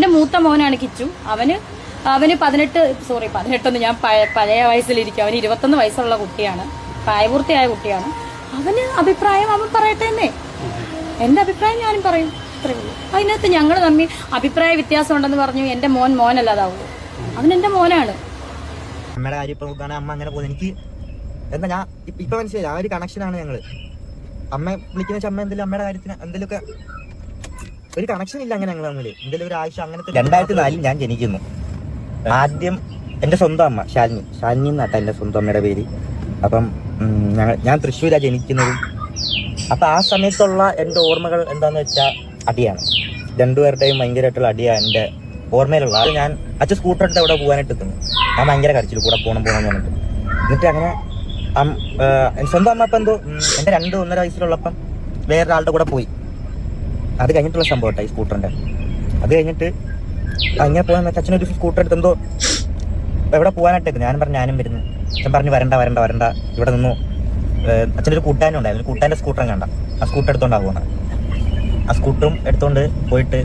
എന്റെ മൂത്ത മോനാണ് കിച്ചു. അവന് 18 ഞാൻ പഴയ വയസ്സിലിരിക്കും. അവന് 21 വയസ്സുള്ള കുട്ടിയാണ്, പ്രായപൂർത്തിയായ കുട്ടിയാണ്. അവന് അഭിപ്രായം അവൻ പറയട്ടെ എന്നേ. എന്റെ അഭിപ്രായം ഞാനും പറയും, അത്രേ ഉള്ളൂ. അതിനകത്ത് ഞങ്ങൾ തമ്മിൽ അഭിപ്രായ വ്യത്യാസം ഉണ്ടെന്ന് പറഞ്ഞു എന്റെ മോനല്ലാതാവുള്ളൂ. അവൻ എന്റെ മോനാണ്. അമ്മയുടെ കാര്യം ഇപ്പൊ നോക്കുകയാണെങ്കിൽ അമ്മ അങ്ങനെ പോകുന്നത് എനിക്ക് എന്താ ഞാൻ ഇപ്പൊ മനസ്സിലായി. ആ ഒരു കണക്ഷനാണ് ഞങ്ങള്. അമ്മ വിളിക്കുന്ന വെച്ചാൽ അമ്മ എന്തെങ്കിലും അമ്മയുടെ കാര്യത്തിന് എന്തെങ്കിലുമൊക്കെ ഒരു കണക്ഷൻ ഇല്ല അങ്ങനെ ഞങ്ങൾ തമ്മില്. എന്തെങ്കിലും ഒരു ആവശ്യം അങ്ങനത്തെ. 2004 ഞാൻ ജനിക്കുന്നു. ആദ്യം എന്റെ സ്വന്തം അമ്മ ശാലിനി എന്നാട്ടാ എന്റെ സ്വന്തം അമ്മയുടെ പേര്. അപ്പം ഞാൻ തൃശ്ശൂരാണ് ജനിക്കുന്നത്. അപ്പൊ ആ സമയത്തുള്ള എന്റെ ഓർമ്മകൾ എന്താന്ന് വെച്ചാൽ അടിയാണ്. രണ്ടുപേരുടെയും ഭയങ്കരമായിട്ടുള്ള അടിയാണ് എന്റെ ഓർമ്മയിലുള്ള. അത് ഞാൻ അച്ഛൻ സ്കൂട്ടർ എടുത്ത് അവിടെ പോകാനായിട്ട് എത്തുന്നു. ഞാൻ ഭയങ്കര കരച്ചിൽ കൂടെ പോകണം പറഞ്ഞിട്ട്. എന്നിട്ട് അങ്ങനെ സ്വന്തം അമ്മ ഇപ്പം എന്തോ എന്റെ 2-1.5 വയസ്സിലുള്ളപ്പം വേറൊരാളുടെ കൂടെ പോയി. അത് കഴിഞ്ഞിട്ടുള്ള സംഭവം ഈ സ്കൂട്ടറിന്റെ. അത് കഴിഞ്ഞിട്ട് അങ്ങനെ പോകാൻ വെച്ചാൽ അച്ഛനൊരു സ്കൂട്ടർ എടുത്ത് എന്തോ എവിടെ പോകാനായിട്ട് ഞാനും വരുന്നു. അച്ഛൻ പറഞ്ഞു വരണ്ട ഇവിടെ നിന്നു. അച്ഛനൊരു കൂട്ടാനും ഉണ്ടായിരുന്നു. കൂട്ടാൻ്റെ സ്കൂട്ടറും കണ്ട ആ സ്കൂട്ടർ എടുത്തോണ്ടാ പോകുന്നത്. ആ സ്കൂട്ടറും എടുത്തോണ്ട് പോയിട്ട്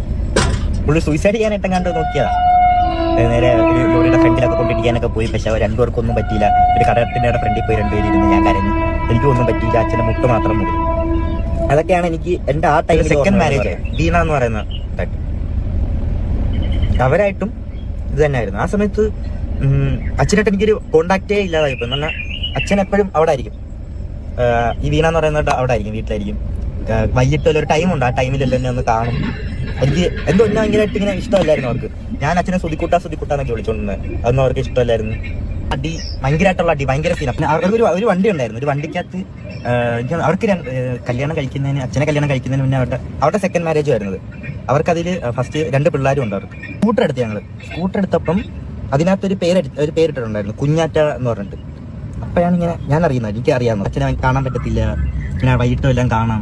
പുള്ളി സൂയിസൈഡ് ചെയ്യാനായിട്ട് കണ്ട് നോക്കിയതാ. നേരെ ഒരു ലോറിയുടെ ഫ്രണ്ടിലൊക്കെ കൊണ്ടിരിക്കാനൊക്കെ പോയി. പക്ഷെ അവർ രണ്ടുപേർക്കൊന്നും പറ്റിയില്ല. ഒരു കടത്തിന്റെ ഫ്രണ്ടിൽ പോയി രണ്ടുപേരിരുന്ന് ഞാൻ കരഞ്ഞു. എനിക്കൊന്നും പറ്റിയില്ല. അച്ഛൻ്റെ മുട്ട് മാത്രം മുറി. അതൊക്കെയാണ് എനിക്ക് എന്റെ ആ ടൈം. സെക്കൻഡ് മാരേജ് വീണ എന്ന് പറയുന്ന അവരായിട്ടും ഇത് തന്നെയായിരുന്നു. ആ സമയത്ത് അച്ഛനായിട്ട് എനിക്കൊരു കോണ്ടാക്റ്റേ ഇല്ലാതായിപ്പോ. എന്ന് പറഞ്ഞാൽ അച്ഛൻ എപ്പോഴും അവിടെ ആയിരിക്കും. ഈ വീണ എന്ന് പറയുന്നത് അവിടെ ആയിരിക്കും, വീട്ടിലായിരിക്കും. വൈകിട്ട് ഒരു ടൈമുണ്ട്. ആ ടൈമിലെല്ലാം എന്നെ ഒന്ന് കാണും. എനിക്ക് എന്തോ എന്നെ ഭയങ്കരമായിട്ട് ഇങ്ങനെ ഇഷ്ടമല്ലായിരുന്നു അവർക്ക്. ഞാൻ അച്ഛനെ സുതിക്കൂട്ടാന്നൊക്കെ വിളിച്ചോണ്ടിരുന്നത്. അതൊന്നും അവർക്ക് ഇഷ്ടമല്ലായിരുന്നു. അടി ഭയങ്കരമായിട്ടുള്ള അടി, ഭയങ്കര സീന. പിന്നെ അവർക്ക് ഒരു വണ്ടി ഉണ്ടായിരുന്നു. ഒരു വണ്ടിക്കകത്ത് അവർക്ക് കല്യാണം കഴിക്കുന്നതിന് അച്ഛനെ കല്യാണം കഴിക്കുന്നതിന് മുന്നേ അവരുടെ സെക്കൻഡ് മാരേജ് വരുന്നത്. അവർക്കതിൽ ഫസ്റ്റ് 2 പിള്ളേരും ഉണ്ട് അവർക്ക്. സ്കൂട്ടർ എടുത്ത് സ്കൂട്ടർ എടുത്തപ്പം അതിനകത്തൊരു പേരിട്ടിട്ടുണ്ടായിരുന്നു, കുഞ്ഞാറ്റ എന്ന് പറഞ്ഞിട്ട്. അപ്പോഴാണ് ഇങ്ങനെ ഞാൻ അറിയുന്നത്. എനിക്ക് അറിയാവുന്നത് അച്ഛനെ കാണാൻ പറ്റത്തില്ല, ഇങ്ങനെ വൈകിട്ടും എല്ലാം കാണാം.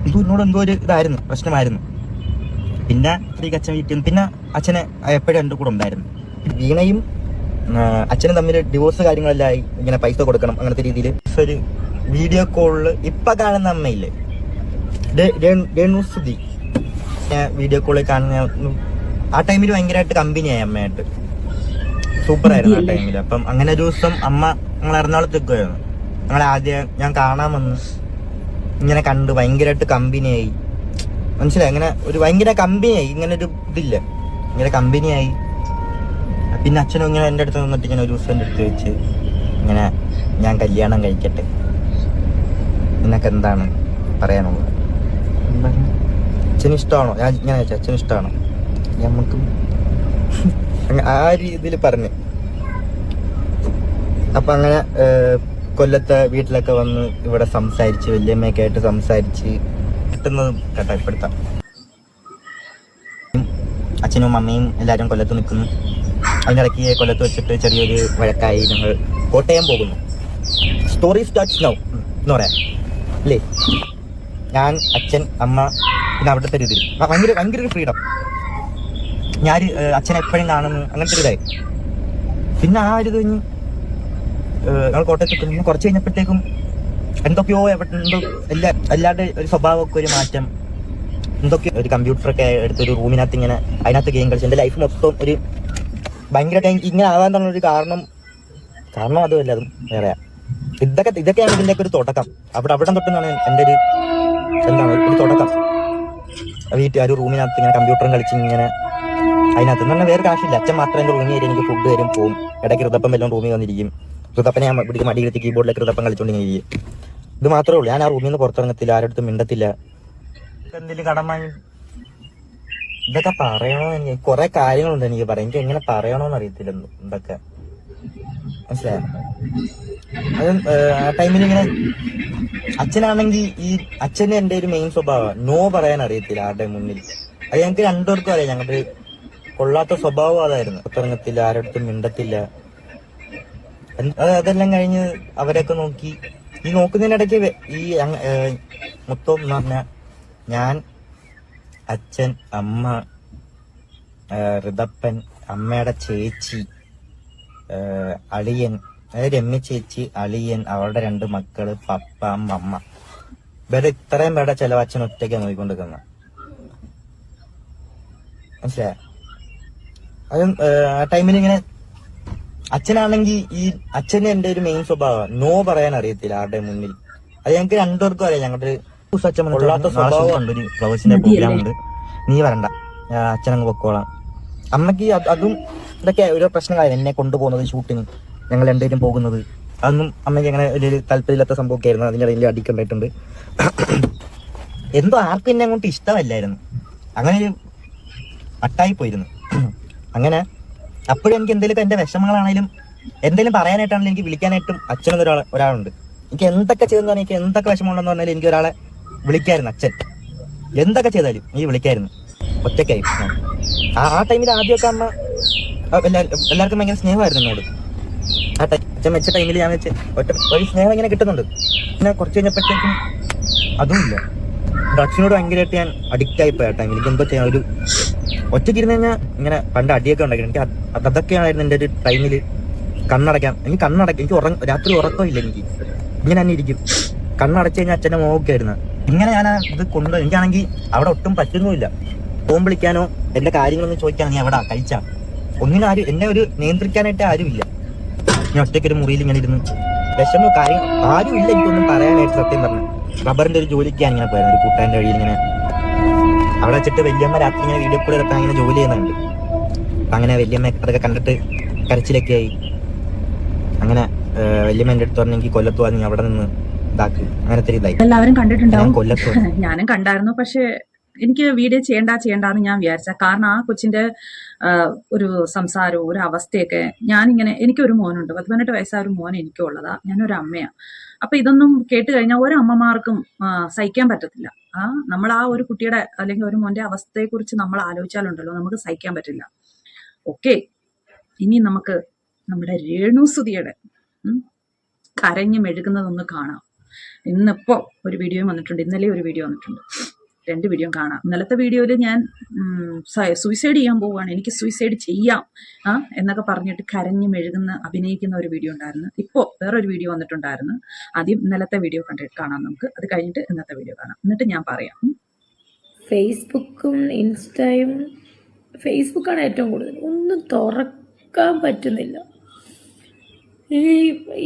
എന്നോട് എന്തോ ഒരു ഇതായിരുന്നു, പ്രശ്നമായിരുന്നു. പിന്നെ അച്ഛൻ വീട്ടിൽ നിന്ന് പിന്നെ അച്ഛനെ എപ്പോഴും എൻ്റെ കൂടെ ഉണ്ടായിരുന്നു. വീണയും അച്ഛനും തമ്മിൽ ഡിവോഴ്സ് കാര്യങ്ങളെല്ലാം ആയി. ഇങ്ങനെ പൈസ കൊടുക്കണം അങ്ങനത്തെ രീതിയിൽ ഒരു വീഡിയോ കോളില് ഇപ്പൊ കാണുന്ന അമ്മയില്ലേ രേണുസുതി, വീഡിയോ കോളിൽ കാണുന്ന ആ ടൈമിൽ ഭയങ്കരമായിട്ട് കമ്പനിയായി അമ്മയായിട്ട്. സൂപ്പറായിരുന്നു ആ ടൈമിൽ. അപ്പം അങ്ങനെ ഒരു ദിവസം അമ്മ ഞങ്ങൾ എറണാകുളത്തേക്ക് പോയിരുന്നു. ഞങ്ങളെ ആദ്യം ഞാൻ കാണാൻ വന്നു. ഇങ്ങനെ കണ്ടു ഭയങ്കരമായിട്ട് കമ്പനിയായി. മനസ്സിലായി? അങ്ങനെ ഒരു ഭയങ്കര കമ്പനിയായി. ഇങ്ങനെ ഒരു ഇതില്ല, ഇങ്ങനെ കമ്പനിയായി. പിന്നെ അച്ഛനും ഇങ്ങനെ എൻ്റെ അടുത്ത് നിന്നിട്ട് ഇങ്ങനെ ഒരു ദിവസം എൻ്റെ അടുത്ത് വെച്ച് ഇങ്ങനെ ഞാൻ കല്യാണം കഴിക്കട്ടെ, നിനക്ക് എന്താണ് പറയാനുള്ളത്? അച്ഛന് ഇഷ്ടമാണോ? ഞാൻ ഇങ്ങനെ വെച്ചാൽ അച്ഛന് ഇഷ്ടമാണോ? നമുക്ക് ആ രീതിയിൽ പറഞ്ഞു. അപ്പൊ അങ്ങനെ കൊല്ലത്തെ വീട്ടിലൊക്കെ വന്ന് ഇവിടെ സംസാരിച്ച് വല്യമ്മയൊക്കെ ആയിട്ട് സംസാരിച്ച് കിട്ടുന്നതും കേട്ടപ്പെടുത്താം. അച്ഛനും അമ്മയും എല്ലാവരും കൊല്ലത്ത് നിൽക്കുന്നു. അതിനിടയ്ക്ക് കൊല്ലത്ത് വെച്ചിട്ട് ചെറിയൊരു വഴക്കായി. ഞങ്ങൾ കോട്ടയം പോകുന്നു. സ്റ്റോറി സ്റ്റാർട്ട്സ് നൗ എന്ന് പറയാം അല്ലേ? ഞാൻ, അച്ഛൻ, അമ്മ, പിന്നെ അവിടുത്തെ രീതിയിൽ ഭയങ്കര ഒരു ഫ്രീഡം. ഞാൻ അച്ഛനെ എപ്പോഴും കാണുന്നു, അങ്ങനത്തെ ഒരു ഇതായി. പിന്നെ ആ ഒരു ഇത് കഴിഞ്ഞ് ഞങ്ങൾ കോട്ടയത്ത് കുറച്ച് കഴിഞ്ഞപ്പോഴത്തേക്കും എന്തൊക്കെയോ എന്തോ എല്ലാവരുടെ ഒരു സ്വഭാവമൊക്കെ ഒരു മാറ്റം. എന്തൊക്കെയോ ഒരു കമ്പ്യൂട്ടറൊക്കെ എടുത്തൊരു റൂമിനകത്ത് ഇങ്ങനെ അതിനകത്ത് ഗെയിം കളിച്ച് എൻ്റെ ലൈഫ് മൊത്തം ഒരു ഭയങ്കരമായിട്ട് ഇങ്ങനെ ആകാൻ തന്നൊരു കാരണം അതുമല്ല, അതും വേറെയാ. ഇതൊക്കെയാണ് ഇതിൻ്റെയൊക്കെ ഒരു തുടക്കം. അവിടെ തൊട്ടെന്നാണ് എൻ്റെ ഒരു ഒരു തുടക്കം. വീട്ടിൽ ഒരു റൂമിനകത്ത് ഇങ്ങനെ കമ്പ്യൂട്ടറും കളിച്ച് ഇങ്ങനെ അതിനകത്ത് എന്ന് പറഞ്ഞാൽ വേറെ കാശില്ല. അച്ഛൻ മാത്രം എൻ്റെ റൂമിൽ എനിക്ക് ഫുഡ് തരും, പോവും. ഇടയ്ക്ക് ഋതപ്പം വല്ലതും റൂമിൽ വന്നിരിക്കും. ഋതപ്പനെ ഞാൻ പിടിച്ച് മടിയിലെത്തി കീബോർഡിലേക്ക് ഋതപ്പം കളിച്ചോണ്ടിങ്ങനെ ഇരിക്കും. ഇത് മാത്രമേ ഉള്ളൂ. ഞാൻ ആ റൂമിൽ നിന്ന് പുറത്തിറങ്ങത്തില്ല, ആരുടെ മിണ്ടത്തില്ല. എന്തെങ്കിലും കടമായി ഇതൊക്കെ പറയണോ? എനിക്ക് കുറെ കാര്യങ്ങളുണ്ട് എനിക്ക് പറയാം. എനിക്ക് എങ്ങനെ പറയണോന്ന് അറിയത്തില്ല എന്തൊക്കെ. മനസ്സിലായോ? അത് ആ ടൈമിൽ ഇങ്ങനെ അച്ഛനാണെങ്കിൽ അച്ഛന് എൻ്റെ ഒരു മെയിൻ സ്വഭാവം നോ പറയാൻ അറിയത്തില്ല ആരുടെ മുന്നിൽ. അത് ഞങ്ങൾക്ക് രണ്ടുപേർക്കും അറിയാം. ഞങ്ങളുടെ കൊള്ളാത്ത സ്വഭാവം അതായിരുന്നു. പുറത്തിറങ്ങത്തില്ല, ആരുടെ മിണ്ടത്തില്ല. അതെല്ലാം കഴിഞ്ഞ് അവരൊക്കെ നോക്കി ഈ നോക്കുന്നതിനിടയ്ക്ക് ഈ മൊത്തം എന്ന് പറഞ്ഞാൽ ഞാൻ, അച്ഛൻ, അമ്മ, ഋതപ്പൻ, അമ്മയുടെ ചേച്ചി, അളിയൻ, അതായത് രമ്യ ചേച്ചി, അളിയൻ, അവളുടെ 2 മക്കള്, പപ്പ, അമ്മ, ഇവരുടെ ഇത്രയും പേരുടെ ചെലവ് അച്ഛൻ ഒറ്റയ്ക്കാണ് നോക്കിക്കൊണ്ടിരിക്കുന്നത്. മനസ്സിലായ? അത് ആ ടൈമിൽ ഇങ്ങനെ അച്ഛനാണെങ്കിൽ ഈ അച്ഛന് എന്റെ ഒരു മെയിൻ സ്വഭാവം നോ പറയാൻ അറിയത്തില്ല ആരുടെ മുന്നിൽ. അത് ഞങ്ങൾക്ക് രണ്ടുപേർക്കും അറിയാം. ഞങ്ങളുടെ അച്ഛൻ കൊള്ളാത്ത സ്വഭാവമുണ്ട്. ഒരു ഫ്ലവേഴ്സിന്റെ പ്രോഗ്രാം ഉണ്ട്, നീ വരണ്ട, അച്ഛനങ്ങ് പൊക്കോളാം. അമ്മക്ക് അതും ഇതൊക്കെ ഓരോ പ്രശ്നങ്ങളായിരുന്നു. എന്നെ കൊണ്ടുപോകുന്നത് ഷൂട്ടിന്, ഞങ്ങൾ രണ്ടുപേരും പോകുന്നത്, അതൊന്നും അമ്മയ്ക്ക് അങ്ങനെ ഒരു താല്പര്യമില്ലാത്ത സംഭവമൊക്കെ ആയിരുന്നു. അതിൻ്റെ ഇടയിൽ അടിക്കുണ്ടായിട്ടുണ്ട്. എന്തോ ആർക്കും എന്നെ അങ്ങോട്ട് ഇഷ്ടമല്ലായിരുന്നു. അങ്ങനെ ഒരു അട്ടായി പോയിരുന്നു. അങ്ങനെ അപ്പോഴും എനിക്ക് എന്തെങ്കിലും എന്റെ വിഷമങ്ങളാണെങ്കിലും എന്തെങ്കിലും പറയാനായിട്ടാണെങ്കിലും എനിക്ക് വിളിക്കാനായിട്ടും അച്ഛനൊരു ഒരാളുണ്ട്. എനിക്ക് എന്തൊക്കെ ചെയ്തെന്ന് പറഞ്ഞാൽ, എനിക്ക് എന്തൊക്കെ വിഷമമുണ്ടെന്ന് പറഞ്ഞാൽ എനിക്ക് ഒരാളെ വിളിക്കായിരുന്നു. അച്ഛൻ എന്തൊക്കെ ചെയ്താലും എനിക്ക് വിളിക്കായിരുന്നു. ഒറ്റയ്ക്കായി ആ ടൈമിൽ ആദ്യമൊക്കെ അമ്മ എല്ലാവർക്കും ഭയങ്കര സ്നേഹമായിരുന്നു എന്നോട്. ആ അച്ഛൻ വെച്ച ടൈമിൽ ഞാൻ വെച്ച് ഒരു സ്നേഹം ഇങ്ങനെ കിട്ടുന്നുണ്ട്. പിന്നെ കുറച്ച് കഴിഞ്ഞപ്പോഴത്തേക്കും അതുമില്ല. അച്ഛനോട് ഭയങ്കരമായിട്ട് ഞാൻ അഡിക്റ്റ് ആയിപ്പോയി ആ ടൈമിൽ. എനിക്ക് എന്തോ ചെയ്യാൻ ഒരു ഒറ്റയ്ക്ക് ഇരുന്ന് കഴിഞ്ഞാൽ ഇങ്ങനെ പണ്ട് അടിയൊക്കെ ഉണ്ടാക്കി. എനിക്ക് അതൊക്കെയായിരുന്നു എൻ്റെ ഒരു ടൈമിൽ. കണ്ണടയ്ക്കാം, എനിക്ക് രാത്രി ഉറക്കമില്ല. എനിക്ക് ഇങ്ങനെ തന്നെ ഇരിക്കും. കണ്ണടച്ചു കഴിഞ്ഞാൽ അച്ഛൻ്റെ മുഖമൊക്കെ ആയിരുന്നു. ഇങ്ങനെ ഞാൻ ഇത് എനിക്കാണെങ്കിൽ അവിടെ ഒട്ടും പറ്റുന്നുമില്ല. ഫോൺ വിളിക്കാനോ എന്റെ കാര്യങ്ങളൊന്നും ചോദിക്കാനോ നീ എവിടെ കഴിച്ചാ ഒന്നിനും ആരും എന്നെ ഒരു നിയന്ത്രിക്കാനായിട്ട് ആരുമില്ല. ഞാൻ ഒറ്റയ്ക്കൊരു മുറിയിൽ ഇങ്ങനെ ഇരുന്ന് വിഷമോ കാര്യം ആരും ഇല്ല എനിക്കൊന്നും പറയാനായിട്ട്. സത്യം പറഞ്ഞു റബ്ബറിന്റെ ഒരു ജോലിക്കാണ് ഇങ്ങനെ പോയത്. ഒരു കൂട്ടാൻ്റെ വഴിയിൽ ഇങ്ങനെ അവിടെ വെച്ചിട്ട് വല്യമ്മ രാത്രി ഇങ്ങനെ വീഡിയോ കോൾ എടുത്താൽ ഇങ്ങനെ ജോലി ചെയ്യുന്നുണ്ട്. അപ്പൊ അങ്ങനെ വല്യമ്മ അതൊക്കെ കണ്ടിട്ട് കരച്ചിലൊക്കെ ആയി. അങ്ങനെ വല്യമ്മ എന്റെ അടുത്ത് പറഞ്ഞെങ്കിൽ കൊല്ലത്ത് വന്ന് അവിടെ നിന്ന് ഇതാക്കി അങ്ങനത്തെ ഇതായി. എല്ലാവരും കണ്ടിട്ടുണ്ടാവും. കൊല്ലത്ത് ഞാനും കണ്ടായിരുന്നു. പക്ഷെ എനിക്ക് വീഡിയോ ചെയ്യണ്ടെന്ന് ഞാൻ വിചാരിച്ച കാരണം ആ കൊച്ചിന്റെ ഒരു സംസാരവും ഒരു അവസ്ഥയൊക്കെ ഞാനിങ്ങനെ എനിക്കൊരു മോനുണ്ട്, 18 വയസ്സായ ഒരു മോൻ എനിക്കും ഉള്ളതാ. ഞാനൊരു അമ്മയാണ്. അപ്പൊ ഇതൊന്നും കേട്ട് കഴിഞ്ഞാൽ ഒരമ്മമാർക്കും സഹിക്കാൻ പറ്റത്തില്ല. നമ്മൾ ആ ഒരു കുട്ടിയുടെ അല്ലെങ്കിൽ ഒരു മോന്റെ അവസ്ഥയെക്കുറിച്ച് നമ്മൾ ആലോചിച്ചാലുണ്ടല്ലോ നമുക്ക് സഹിക്കാൻ പറ്റില്ല. ഓക്കെ, ഇനി നമുക്ക് നമ്മുടെ രേണുസുതിയുടെ കരഞ്ഞു മെഴുകുന്നതൊന്ന് കാണാം. ഇന്നിപ്പോ ഒരു വീഡിയോ വന്നിട്ടുണ്ട്, ഇന്നലെ ഒരു വീഡിയോ വന്നിട്ടുണ്ട്, 2 വീഡിയോ കാണാം. ഇന്നലത്തെ വീഡിയോയിൽ ഞാൻ സൂയിസൈഡ് ചെയ്യാൻ പോവുകയാണ്, എനിക്ക് സൂയിസൈഡ് ചെയ്യാം എന്നൊക്കെ പറഞ്ഞിട്ട് കരഞ്ഞു മെഴുകുന്ന അഭിനയിക്കുന്ന ഒരു വീഡിയോ ഉണ്ടായിരുന്നു. ഇപ്പോൾ വേറൊരു വീഡിയോ വന്നിട്ടുണ്ടായിരുന്നു. ആദ്യം ഇന്നലത്തെ വീഡിയോ കാണാം നമുക്ക്, അത് കഴിഞ്ഞിട്ട് ഇന്നത്തെ വീഡിയോ കാണാം, എന്നിട്ട് ഞാൻ പറയാം. ഫേസ്ബുക്കും ഇൻസ്റ്റയും, ഫേസ്ബുക്കാണ് ഏറ്റവും കൂടുതൽ. ഒന്നും തുറക്കാൻ പറ്റുന്നില്ല.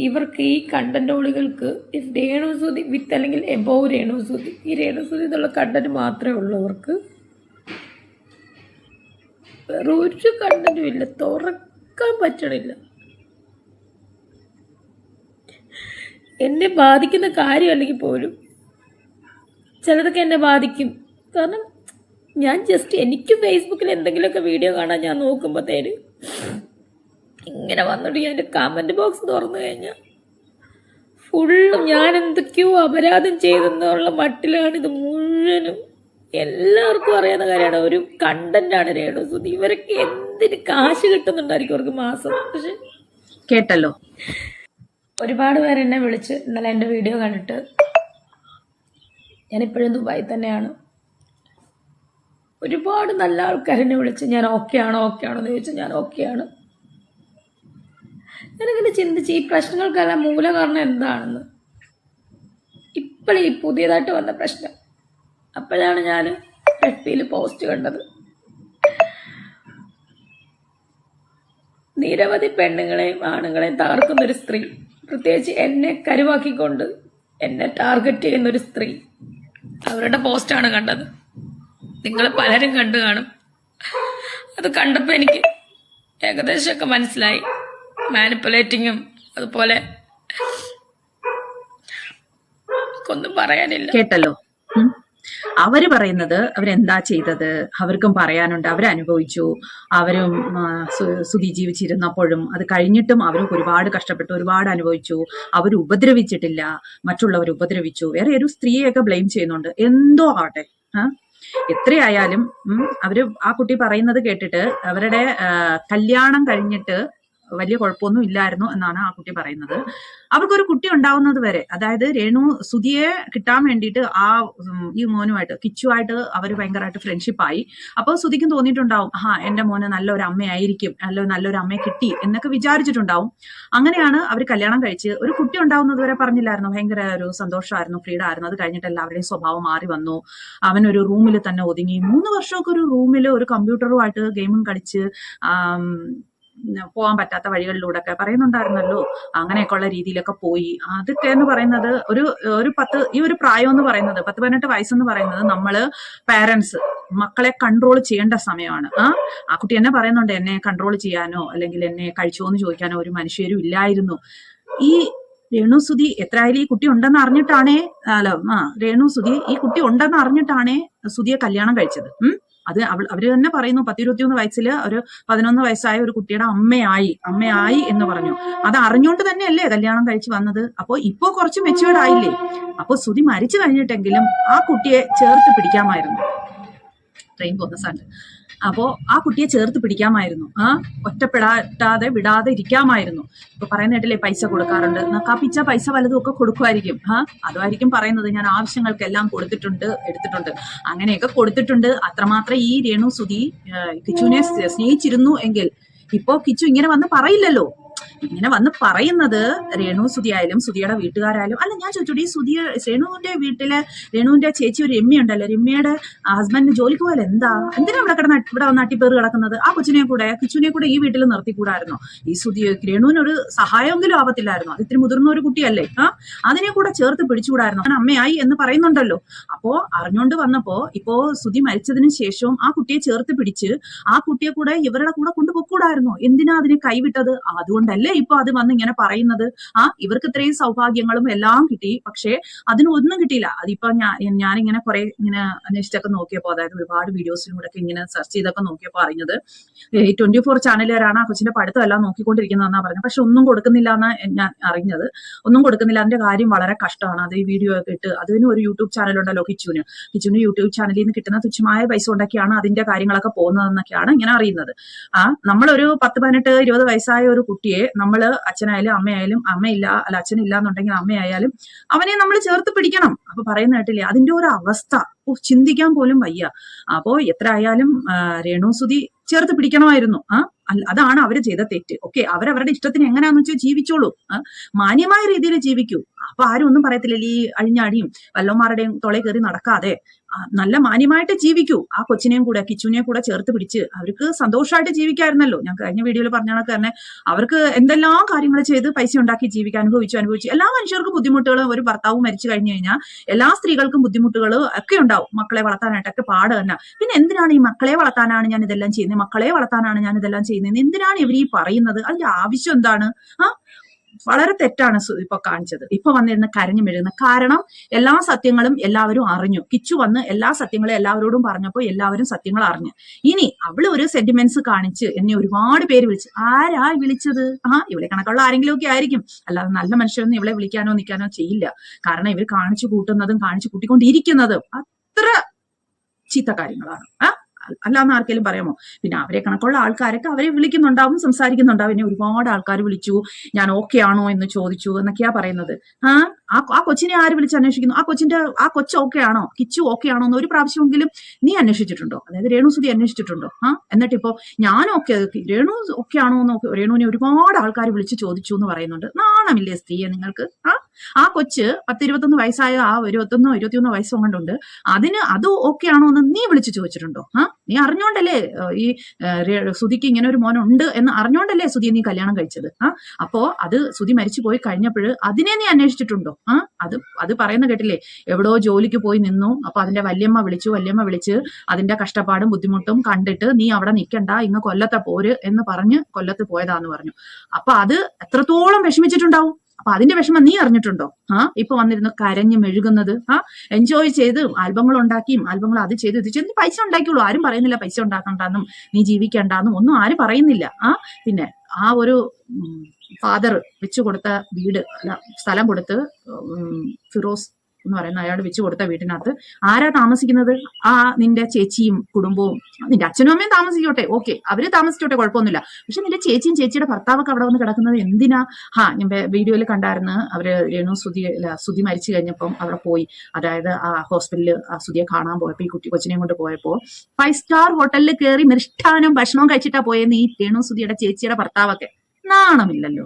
ഇവർക്ക് ഈ കണ്ടന്റോളികൾക്ക് ഇഫ് രേണുസുതി വിത്ത് അല്ലെങ്കിൽ എബോവ് രേണുസുതി, ഈ രേണുസുതി എന്നുള്ള കണ്ടന്റ് മാത്രമേ ഉള്ളവർക്ക് വേറെ ഒരു കണ്ടന്റും ഇല്ല, തുറക്കാൻ പറ്റണില്ല. എന്നെ ബാധിക്കുന്ന കാര്യം അല്ലെങ്കിൽ പോലും ചിലതൊക്കെ എന്നെ ബാധിക്കും. കാരണം ഞാൻ ജസ്റ്റ് എനിക്ക് ഫേസ്ബുക്കിൽ എന്തെങ്കിലുമൊക്കെ വീഡിയോ കാണാൻ ഞാൻ നോക്കുമ്പോഴത്തേന് ഇങ്ങനെ വന്നിട്ട് ഞാൻ എൻ്റെ കമൻറ്റ് ബോക്സ് തുറന്നു കഴിഞ്ഞാൽ ഫുള്ളും ഞാൻ എന്തൊക്കെയോ അപരാധം ചെയ്തെന്നുള്ള മട്ടിലാണ് ഇത് മുഴുവനും. എല്ലാവർക്കും അറിയാവുന്ന കാര്യമാണ്, ഒരു കണ്ടന്റാണ് രേണുസുതി. ഇവരൊക്കെ എന്തിന് കാശ് കിട്ടുന്നുണ്ടായിരിക്കും അവർക്ക് മാസം. പക്ഷെ കേട്ടല്ലോ, ഒരുപാട് പേര് എന്നെ വിളിച്ച് ഇന്നലെ എൻ്റെ വീഡിയോ കണ്ടിട്ട്, ഞാനിപ്പോഴും ദുബായി തന്നെയാണ്, ഒരുപാട് നല്ല ആൾക്കാർ എന്നെ വിളിച്ച് ഞാൻ ഓക്കെ ആണോ എന്ന് ചോദിച്ചാൽ ഞാൻ ഓക്കെയാണ്. ഞാനിങ്ങനെ ചിന്തിച്ച് ഈ പ്രശ്നങ്ങൾക്കെല്ലാം മൂലകാരണം എന്താണെന്ന്. ഇപ്പോഴീ പുതിയതായിട്ട് വന്ന പ്രശ്നം, അപ്പോഴാണ് ഞാൻ FB-യിൽ പോസ്റ്റ് കണ്ടത്. നിരവധി പെണ്ണുങ്ങളെയും ആണുങ്ങളെയും തകർക്കുന്നൊരു സ്ത്രീ, പ്രത്യേകിച്ച് എന്നെ കരുവാക്കിക്കൊണ്ട് എന്നെ ടാർഗറ്റ് ചെയ്യുന്നൊരു സ്ത്രീ, അവരുടെ പോസ്റ്റാണ് കണ്ടത്. നിങ്ങൾ പലരും കണ്ടു കാണും. അത് കണ്ടപ്പോൾ എനിക്ക് ഏകദേശമൊക്കെ മനസ്സിലായി. മാനിപ്പുലേറ്റിങ്ങും അതുപോലെ ഒന്നും പറയാനില്ല. കേട്ടല്ലോ, അവര് പറയുന്നത് അവരെന്താ ചെയ്തത് അവർക്കും പറയാനുണ്ട്. അവരനുഭവിച്ചു, അവരും സുധി ജീവിച്ചിരുന്നപ്പോഴും അത് കഴിഞ്ഞിട്ടും അവരും ഒരുപാട് കഷ്ടപ്പെട്ടു, ഒരുപാട് അനുഭവിച്ചു. അവർ ഉപദ്രവിച്ചിട്ടില്ല, മറ്റുള്ളവർ ഉപദ്രവിച്ചു. വേറെ ഒരു സ്ത്രീയെയൊക്കെ ബ്ലെയിം ചെയ്യുന്നുണ്ട്. എന്തോ ആവട്ടെ, എത്രയായാലും അവര് ആ കുട്ടി പറയുന്നത് കേട്ടിട്ട് അവരുടെ കല്യാണം കഴിഞ്ഞിട്ട് വലിയ കുഴപ്പമൊന്നും ഇല്ലായിരുന്നു എന്നാണ് ആ കുട്ടി പറയുന്നത്. അവർക്കൊരു കുട്ടി ഉണ്ടാവുന്നത് വരെ, അതായത് സുധിയെ കിട്ടാൻ വേണ്ടിയിട്ട് ഈ മോനുമായിട്ട് കിച്ചുവായിട്ട് അവർ ഭയങ്കരമായിട്ട് ഫ്രണ്ട്ഷിപ്പായി. അപ്പോൾ സുധിക്കും തോന്നിയിട്ടുണ്ടാവും, എന്റെ മോന് നല്ലൊരു അമ്മയായിരിക്കും, നല്ലൊരു അമ്മയെ കിട്ടി എന്നൊക്കെ വിചാരിച്ചിട്ടുണ്ടാവും. അങ്ങനെയാണ് അവർ കല്യാണം കഴിച്ച് ഒരു കുട്ടി ഉണ്ടാവുന്നത് വരെ പറഞ്ഞില്ലായിരുന്നു, ഭയങ്കര ഒരു സന്തോഷമായിരുന്നു, ഫ്രീഡം ആയിരുന്നു. അത് കഴിഞ്ഞിട്ട് എല്ലാവരുടെയും സ്വഭാവം മാറി വന്നു. അവനൊരു റൂമിൽ തന്നെ ഒതുങ്ങി 3 വർഷമൊക്കെ ഒരു റൂമിൽ ഒരു കമ്പ്യൂട്ടറുമായിട്ട് ഗെയിമും കളിച്ച് പോകാൻ പറ്റാത്ത വഴികളിലൂടെ ഒക്കെ പറയുന്നുണ്ടായിരുന്നല്ലോ. അങ്ങനെയൊക്കെയുള്ള രീതിയിലൊക്കെ പോയി. അതൊക്കെ എന്ന് പറയുന്നത് ഈ ഒരു പ്രായം എന്ന് പറയുന്നത് 10-18 വയസ്സെന്ന് പറയുന്നത് നമ്മള് പാരന്റ്സ് മക്കളെ കൺട്രോൾ ചെയ്യേണ്ട സമയമാണ്. ആ കുട്ടി എന്നെ പറയുന്നുണ്ട്, എന്നെ കൺട്രോൾ ചെയ്യാനോ അല്ലെങ്കിൽ എന്നെ കഴിച്ചോ എന്ന് ചോദിക്കാനോ ഒരു മനുഷ്യരും ഇല്ലായിരുന്നു. ഈ രേണുസുതി എത്രയായാലും ഈ കുട്ടി ഉണ്ടെന്ന് അറിഞ്ഞിട്ടാണേ രേണുസുതി ഈ കുട്ടി ഉണ്ടെന്ന് അറിഞ്ഞിട്ടാണേ സുധിയെ കല്യാണം കഴിച്ചത്. അത് അവര് തന്നെ പറയുന്നു, 10-21 വയസ്സിൽ ഒരു 11 വയസ്സായ ഒരു കുട്ടിയുടെ അമ്മയായി എന്ന് പറഞ്ഞു. അത് അറിഞ്ഞുകൊണ്ട് തന്നെയല്ലേ കല്യാണം കഴിച്ച് വന്നത്. അപ്പൊ ഇപ്പോ കുറച്ച് മെച്യൂർഡ് ആയില്ലേ. അപ്പൊ സുധി മരിച്ചു കഴിഞ്ഞിട്ടെങ്കിലും ആ കുട്ടിയെ ചേർത്ത് പിടിക്കാമായിരുന്നു. ട്രെയിൻ പോകുന്ന സ്ഥലത്ത് അപ്പോ ആ കുട്ടിയെ ചേർത്ത് പിടിക്കാമായിരുന്നു. ഒറ്റപ്പെടാതെ വിടാതെ ഇരിക്കാമായിരുന്നു. ഇപ്പൊ പറയുന്ന കേട്ടില്ലേ, പൈസ കൊടുക്കാറുണ്ട്, കാപ്പിച്ച പൈസ വല്ലതും ഒക്കെ കൊടുക്കുമായിരിക്കും. അതുമായിരിക്കും പറയുന്നത്, ഞാൻ ആവശ്യങ്ങൾക്കെല്ലാം എടുത്തിട്ടുണ്ട്, അങ്ങനെയൊക്കെ കൊടുത്തിട്ടുണ്ട്. അത്രമാത്രം ഈ രേണുസുതി കിച്ചുവിനെ സ്നേഹിച്ചിരുന്നു എങ്കിൽ ഇപ്പോ കിച്ചു ഇങ്ങനെ വന്ന് പറയില്ലല്ലോ. ഇങ്ങനെ വന്ന് പറയുന്നത് രേണുസുതി ആയാലും സുധിയുടെ വീട്ടുകാരായാലും. അല്ല, ഞാൻ ചോദിച്ചോട്ടെ, ഈ രേണുവിന്റെ വീട്ടിലെ രേണുവിന്റെ ചേച്ചി ഒരു രമ്യ ഉണ്ടല്ലോ, രമ്യയുടെ ഹസ്ബൻഡിന് ജോലിക്ക് പോയാൽ എന്തിനാ ഇവിടെ വന്ന് അട്ടിപ്പേറ് കിടക്കുന്നത്? ആ കിച്ചുനെ കൂടെ ഈ വീട്ടിൽ നിർത്തിക്കൂടായിരുന്നോ? ഈ രേണുവിനൊരു സഹായമെങ്കിലും ആവത്തില്ലായിരുന്നോ? അത് ഇത്തിരി മുതിർന്ന ഒരു കുട്ടിയല്ലേ. അതിനെ കൂടെ ചേർത്ത് പിടിച്ചുകൂടായിരുന്നു. അവൻ അമ്മയായി എന്ന് പറയുന്നുണ്ടല്ലോ. അപ്പോ അറിഞ്ഞുകൊണ്ട് വന്നപ്പോ ഇപ്പോ സുധി മരിച്ചതിന് ശേഷവും ആ കുട്ടിയെ ചേർത്ത് പിടിച്ച് ആ കുട്ടിയെ കൂടെ ഇവരുടെ കൂടെ കൊണ്ടുപോയിക്കൂടായിരുന്നോ? എന്തിനാ അതിനെ കൈവിട്ടത്? അതുകൊണ്ടല്ലേ ഇപ്പൊ അത് വന്ന് ഇങ്ങനെ പറയുന്നത്. ഇവർക്ക് ഇത്രയും സൗഭാഗ്യങ്ങളും എല്ലാം കിട്ടി, പക്ഷേ അതിനൊന്നും കിട്ടിയില്ല. അതിപ്പോ ഞാനിങ്ങനെ കുറെ ഇങ്ങനെ അന്വേഷിച്ചൊക്കെ നോക്കിയപ്പോ, അതായത് ഒരുപാട് വീഡിയോസിലൂടെ ഒക്കെ ഇങ്ങനെ സെർച്ച് ചെയ്തൊക്കെ നോക്കിയപ്പോ അറിഞ്ഞത്, 24 ചാനലുകാരാണ് ആ കൊച്ചിന്റെ പഠിത്തം എല്ലാം നോക്കിക്കൊണ്ടിരിക്കുന്നതെന്നാ പറഞ്ഞത്. പക്ഷെ ഒന്നും കൊടുക്കുന്നില്ല എന്നാ ഞാൻ അറിഞ്ഞത്. ഒന്നും കൊടുക്കുന്നില്ല. അതിന്റെ കാര്യം വളരെ കഷ്ടമാണ്. അത് ഈ വീഡിയോ ഒക്കെ ഇട്ട് അതിന് ഒരു യൂട്യൂബ് ചാനലുണ്ടല്ലോ കിച്ചുവിന് യൂട്യൂബ് ചാനലിൽ നിന്ന് കിട്ടുന്ന തുച്ഛമായ പൈസ കൊണ്ടൊക്കെയാണ് അതിന്റെ കാര്യങ്ങളൊക്കെ പോകുന്നതെന്നൊക്കെയാണ് ഇങ്ങനെ അറിയുന്നത്. നമ്മളൊരു 10-18-20 വയസ്സായ ഒരു കുട്ടിയെ നമ്മള് അച്ഛനായാലും അമ്മയായാലും, അച്ഛനില്ല എന്നുണ്ടെങ്കിൽ അമ്മയായാലും അവനെ നമ്മൾ ചേർത്ത് പിടിക്കണം. അപ്പൊ പറയുന്ന കേട്ടില്ലേ, അതിന്റെ ഒരു അവസ്ഥ ചിന്തിക്കാൻ പോലും വയ്യ. അപ്പോ എത്ര ആയാലും രേണുസുതി ചേർത്ത് പിടിക്കണമായിരുന്നു. അതാണ് അവര് ചെയ്ത തെറ്റ്. ഓക്കെ, അവരവരുടെ ഇഷ്ടത്തിന് എങ്ങനെയാന്ന് വെച്ചാൽ ജീവിച്ചോളൂ, മാന്യമായ രീതിയിൽ ജീവിക്കൂ. അപ്പൊ ആരും ഒന്നും പറയത്തില്ലല്ലേ, ഈ അഴിഞ്ഞാടിയും വല്ലവന്മാരുടെയും തൊള കയറി നടക്കാതെ നല്ല മാന്യമായിട്ട് ജീവിക്കൂ. ആ കൊച്ചിനെയും കൂടെ കിച്ചുവിനെയും കൂടെ ചേർത്ത് പിടിച്ച് അവർക്ക് സന്തോഷമായിട്ട് ജീവിക്കായിരുന്നല്ലോ. ഞാൻ കഴിഞ്ഞ വീഡിയോയിൽ പറഞ്ഞ കണക്ക് തന്നെ അവർക്ക് എന്തെല്ലാം കാര്യങ്ങൾ ചെയ്ത് പൈസ ഉണ്ടാക്കി ജീവിക്കാൻ അനുഭവിച്ചു. എല്ലാ മനുഷ്യർക്കും ബുദ്ധിമുട്ടുകളും, ഒരു ഭർത്താവ് മരിച്ചു കഴിഞ്ഞു കഴിഞ്ഞാൽ എല്ലാ സ്ത്രീകൾക്കും ബുദ്ധിമുട്ടുകൾ ഒക്കെ ഉണ്ടാവും. മക്കളെ വളർത്താനായിട്ടൊക്കെ പാട് തന്നെ. പിന്നെ എന്തിനാണ് ഈ മക്കളെ വളർത്താനാണ് ഞാൻ ഇതെല്ലാം ചെയ്യുന്നത്, എന്തിനാണ് ഇവർ ഈ പറയുന്നത്? അതിന്റെ ആവശ്യം എന്താണ്? വളരെ തെറ്റാണ് ഇപ്പൊ കാണിച്ചത്. ഇപ്പൊ വന്നിരുന്ന് കരഞ്ഞു മെഴുകുന്ന കാരണം എല്ലാ സത്യങ്ങളും എല്ലാവരും അറിഞ്ഞു. കിച്ചു വന്ന് എല്ലാ സത്യങ്ങളും എല്ലാവരോടും പറഞ്ഞപ്പോ എല്ലാവരും സത്യങ്ങൾ അറിഞ്ഞു. ഇനി അവള് ഒരു സെന്റിമെന്റ്സ് കാണിച്ച് എന്നെ ഒരുപാട് പേര് വിളിച്ചു. ആരാ വിളിച്ചത്? ഇവളെ കണക്കുള്ള ആരെങ്കിലും ഒക്കെ ആയിരിക്കും. അല്ലാതെ നല്ല മനുഷ്യരൊന്നും ഇവളെ വിളിക്കാനോ നിൽക്കാനോ ചെയ്യില്ല. കാരണം ഇവർ കാണിച്ചു കൂട്ടുന്നതും കാണിച്ചു കൂട്ടിക്കൊണ്ടിരിക്കുന്നതും അത്ര ചീത്ത കാര്യങ്ങളാണ്. അല്ലാന്ന് ആർക്കെങ്കിലും പറയാമോ? പിന്നെ അവരെ കണക്കുള്ള ആൾക്കാരൊക്കെ അവരെ വിളിക്കുന്നുണ്ടാവും, സംസാരിക്കുന്നുണ്ടാവും. എന്നെ ഒരുപാട് ആൾക്കാർ വിളിച്ചു, ഞാൻ ഓക്കെ ആണോ എന്ന് ചോദിച്ചു എന്നൊക്കെയാ പറയുന്നത്. ആ കൊച്ചിനെ ആര് വിളിച്ച് അന്വേഷിക്കുന്നു? ആ കൊച്ച് ഓക്കെ ആണോ, കിച്ചു ഓക്കെ ആണോ എന്ന് ഒരു പ്രാവശ്യമെങ്കിലും നീ അന്വേഷിച്ചിട്ടുണ്ടോ? അതായത് രേണുസുതി അന്വേഷിച്ചിട്ടുണ്ടോ? എന്നിട്ടിപ്പോ ഞാൻ രേണു ഓക്കെ ആണോ എന്ന് രേണുവിനെ ഒരുപാട് ആൾക്കാർ വിളിച്ച് ചോദിച്ചു എന്ന് പറയുന്നുണ്ട്. നാണമില്ലേ സ്ത്രീയെ നിങ്ങൾക്ക്? ആ കൊച്ച് 10-21 വയസ്സായ 21 വയസ്സും കൊണ്ടുണ്ട്. അത് ഓക്കെ ആണോ എന്ന് നീ വിളിച്ച് ചോദിച്ചിട്ടുണ്ടോ? നീ അറിഞ്ഞോണ്ടല്ലേ ഈ സുധിക്ക് ഇങ്ങനെ ഒരു മോനുണ്ട് എന്ന് അറിഞ്ഞോണ്ടല്ലേ സുധിയെ നീ കല്യാണം കഴിച്ചത്? അപ്പോ അത് സുധി മരിച്ചു പോയി കഴിഞ്ഞപ്പോൾ അതിനെ നീ അന്വേഷിച്ചിട്ടുണ്ടോ? അത് പറയുന്ന കേട്ടില്ലേ, എവിടോ ജോലിക്ക് പോയി നിന്നു. അപ്പൊ അതിന്റെ വല്യമ്മ വിളിച്ച് അതിന്റെ കഷ്ടപ്പാടും ബുദ്ധിമുട്ടും കണ്ടിട്ട് നീ അവിടെ നിൽക്കണ്ട, ഇങ്ങ് കൊല്ലത്തെ പോര് എന്ന് പറഞ്ഞ് കൊല്ലത്ത് പോയതാന്ന് പറഞ്ഞു. അപ്പൊ അത് എത്രത്തോളം വിഷമിച്ചിട്ടുണ്ടാവും. അപ്പൊ അതിന്റെ വിഷമം നീ അറിഞ്ഞിട്ടുണ്ടോ? ഇപ്പൊ വന്നിരുന്ന് കരഞ്ഞു മെഴുകുന്നത്, എൻജോയ് ചെയ്ത് ആൽബങ്ങൾ ഉണ്ടാക്കിയും ആൽബങ്ങൾ അത് ചെയ്ത് ഇത് ചെയ്ത് പൈസ ഉണ്ടാക്കിയുള്ളൂ. ആരും പറയുന്നില്ല പൈസ ഉണ്ടാക്കണ്ടെന്നും നീ ജീവിക്കണ്ടെന്നും ഒന്നും ആരും പറയുന്നില്ല. പിന്നെ ആ ഒരു ഫാദർ വെച്ചു കൊടുത്ത സ്ഥലം കൊടുത്ത് ഫിറോസ് എന്ന് പറയുന്ന അയാൾ വെച്ച് കൊടുത്ത വീട്ടിനകത്ത് ആരാ താമസിക്കുന്നത്? ആ നിന്റെ ചേച്ചിയും കുടുംബവും, നിന്റെ അച്ഛനും അമ്മയും താമസിക്കോട്ടെ, ഓക്കെ, അവര് താമസിച്ചോട്ടെ, കുഴപ്പമൊന്നുമില്ല. പക്ഷെ നിന്റെ ചേച്ചിയും ചേച്ചിയുടെ ഭർത്താവൊക്കെ അവിടെ വന്ന് കിടക്കുന്നത് എന്തിനാ? ഞാൻ വീഡിയോയിൽ കണ്ടായിരുന്നു, അവര് രേണു സുധി മരിച്ചു കഴിഞ്ഞപ്പം അവിടെ പോയി, അതായത് ആ ഹോസ്പിറ്റലിൽ ആ സുധിയെ കാണാൻ പോയപ്പോ, ഈ കൊച്ചിനെയും കൊണ്ട് പോയപ്പോ 5 സ്റ്റാർ ഹോട്ടലിൽ കയറി മിഷ്ടാനും ഭക്ഷണവും കഴിച്ചിട്ടാ പോയെന്ന് ഈ രേണു സുധിയുടെ ചേച്ചിയുടെ ഭർത്താവൊക്കെ. നാണമില്ലല്ലോ.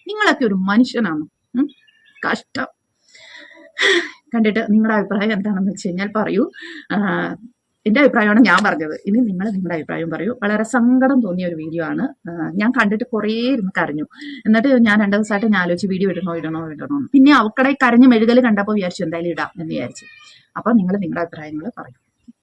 നിങ്ങളൊക്കെ ഒരു മനുഷ്യനാണ്. കഷ്ടം. കണ്ടിട്ട് നിങ്ങളുടെ അഭിപ്രായം എന്താണെന്ന് വെച്ച് കഴിഞ്ഞാൽ പറയൂ. എന്റെ അഭിപ്രായമാണ് ഞാൻ പറഞ്ഞത്. ഇനി നിങ്ങൾ നിങ്ങളുടെ അഭിപ്രായം പറയൂ. വളരെ സങ്കടം തോന്നിയ ഒരു വീഡിയോ ആണ്. ഞാൻ കണ്ടിട്ട് കുറേ ഇരുന്ന് കരഞ്ഞു. എന്നിട്ട് ഞാൻ 2 ദിവസമായിട്ട് ഞാൻ ആലോചിച്ച് വീഡിയോ ഇടണോ. പിന്നെ അവക്കടെ കരഞ്ഞ് മെഴുകൽ കണ്ടപ്പോൾ വിചാരിച്ചു എന്തായാലും ഇടാം എന്ന് വിചാരിച്ചു. അപ്പൊ നിങ്ങൾ നിങ്ങളുടെ അഭിപ്രായങ്ങൾ പറയൂ.